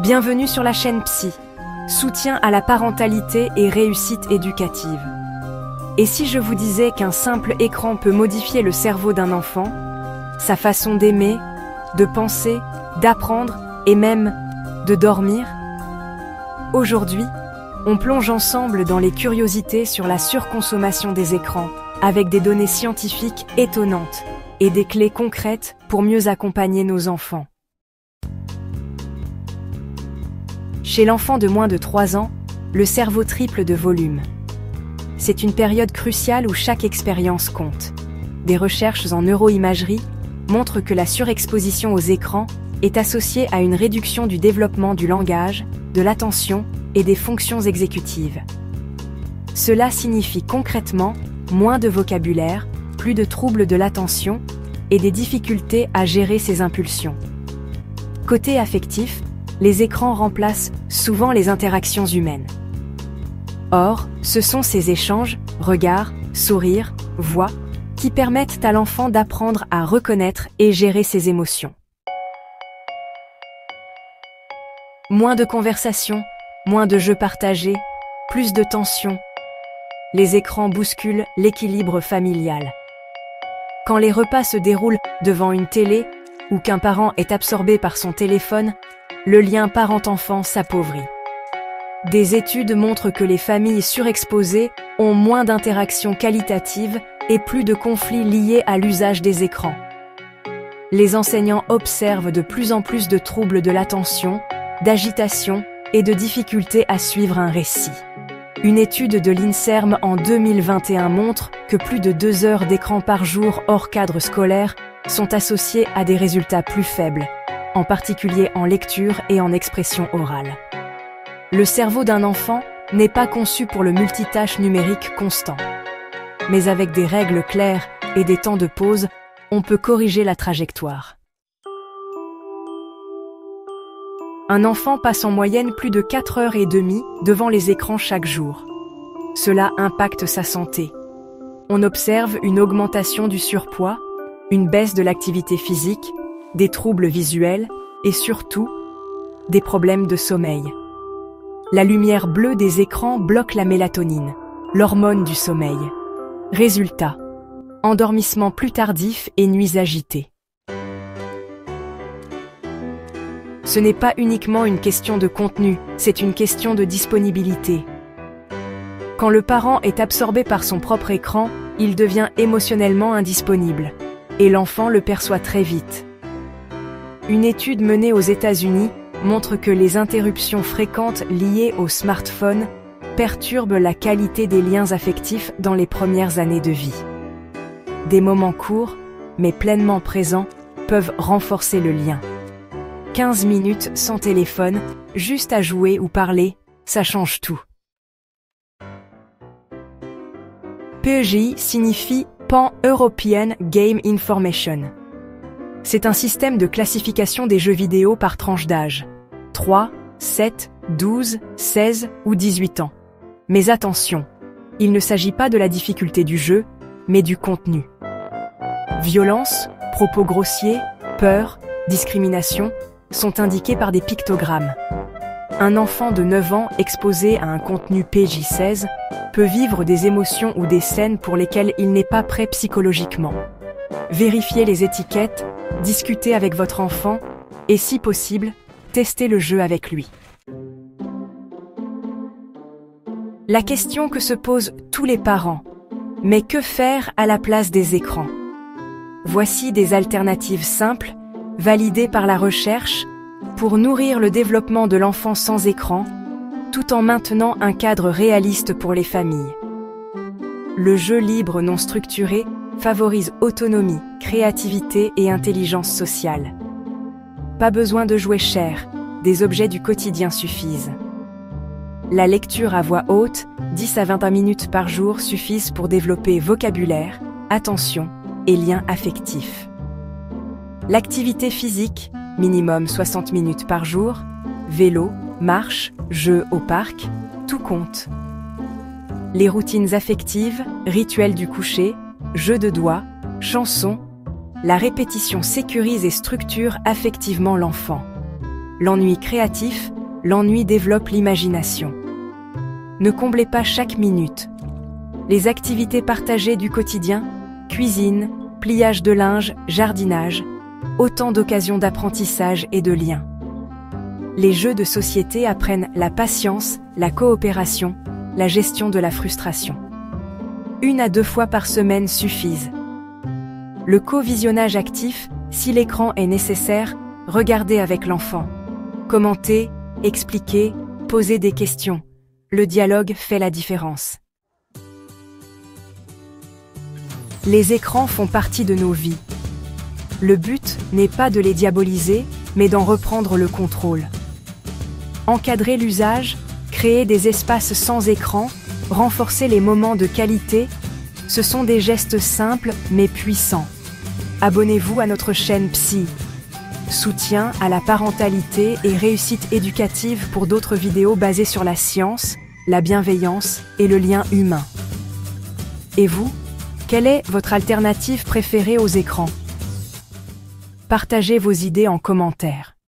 Bienvenue sur la chaîne Psy, soutien à la parentalité et réussite éducative. Et si je vous disais qu'un simple écran peut modifier le cerveau d'un enfant, sa façon d'aimer, de penser, d'apprendre et même de dormir? Aujourd'hui, on plonge ensemble dans les curiosités sur la surconsommation des écrans, avec des données scientifiques étonnantes et des clés concrètes pour mieux accompagner nos enfants. Chez l'enfant de moins de 3 ans, le cerveau triple de volume. C'est une période cruciale où chaque expérience compte. Des recherches en neuroimagerie montrent que la surexposition aux écrans est associée à une réduction du développement du langage, de l'attention et des fonctions exécutives. Cela signifie concrètement moins de vocabulaire, plus de troubles de l'attention et des difficultés à gérer ses impulsions. Côté affectif, les écrans remplacent souvent les interactions humaines. Or, ce sont ces échanges, regards, sourires, voix, qui permettent à l'enfant d'apprendre à reconnaître et gérer ses émotions. Moins de conversations, moins de jeux partagés, plus de tension. Les écrans bousculent l'équilibre familial. Quand les repas se déroulent devant une télé ou qu'un parent est absorbé par son téléphone, le lien parent-enfant s'appauvrit. Des études montrent que les familles surexposées ont moins d'interactions qualitatives et plus de conflits liés à l'usage des écrans. Les enseignants observent de plus en plus de troubles de l'attention, d'agitation et de difficultés à suivre un récit. Une étude de l'INSERM en 2021 montre que plus de 2 heures d'écran par jour hors cadre scolaire sont associées à des résultats plus faibles, en particulier en lecture et en expression orale. Le cerveau d'un enfant n'est pas conçu pour le multitâche numérique constant. Mais avec des règles claires et des temps de pause, on peut corriger la trajectoire. Un enfant passe en moyenne plus de 4h30 devant les écrans chaque jour. Cela impacte sa santé. On observe une augmentation du surpoids, une baisse de l'activité physique, des troubles visuels et surtout, des problèmes de sommeil. La lumière bleue des écrans bloque la mélatonine, l'hormone du sommeil. Résultat, endormissement plus tardif et nuits agitées. Ce n'est pas uniquement une question de contenu, c'est une question de disponibilité. Quand le parent est absorbé par son propre écran, il devient émotionnellement indisponible, et l'enfant le perçoit très vite. Une étude menée aux États-Unis montre que les interruptions fréquentes liées au smartphone perturbent la qualité des liens affectifs dans les premières années de vie. Des moments courts, mais pleinement présents, peuvent renforcer le lien. 15 minutes sans téléphone, juste à jouer ou parler, ça change tout. PEGI signifie Pan-European Game Information. C'est un système de classification des jeux vidéo par tranche d'âge. 3, 7, 12, 16 ou 18 ans. Mais attention, il ne s'agit pas de la difficulté du jeu, mais du contenu. Violence, propos grossiers, peur, discrimination sont indiqués par des pictogrammes. Un enfant de 9 ans exposé à un contenu PJ16 peut vivre des émotions ou des scènes pour lesquelles il n'est pas prêt psychologiquement. Vérifiez les étiquettes, discutez avec votre enfant et, si possible, testez le jeu avec lui. La question que se posent tous les parents, mais que faire à la place des écrans? Voici des alternatives simples, validées par la recherche, pour nourrir le développement de l'enfant sans écran, tout en maintenant un cadre réaliste pour les familles. Le jeu libre non structuré favorise autonomie, créativité et intelligence sociale. Pas besoin de jouer cher, des objets du quotidien suffisent. La lecture à voix haute, 10 à 21 minutes par jour suffisent pour développer vocabulaire, attention et liens affectifs. L'activité physique, minimum 60 minutes par jour, vélo, marche, jeux au parc, tout compte. Les routines affectives, rituels du coucher, jeux de doigts, chansons, la répétition sécurise et structure affectivement l'enfant. l'ennui créatif, l'ennui développe l'imagination. Ne comblez pas chaque minute. Les activités partagées du quotidien, cuisine, pliage de linge, jardinage, autant d'occasions d'apprentissage et de liens. Les jeux de société apprennent la patience, la coopération, la gestion de la frustration. 1 à 2 fois par semaine suffisent. Le co-visionnage actif, si l'écran est nécessaire, regardez avec l'enfant. Commentez, expliquez, posez des questions. Le dialogue fait la différence. Les écrans font partie de nos vies. Le but n'est pas de les diaboliser, mais d'en reprendre le contrôle. Encadrer l'usage, créer des espaces sans écran, renforcer les moments de qualité, ce sont des gestes simples mais puissants. Abonnez-vous à notre chaîne Psy. Soutien à la parentalité et réussite éducative pour d'autres vidéos basées sur la science, la bienveillance et le lien humain. Et vous, quelle est votre alternative préférée aux écrans? Partagez vos idées en commentaire.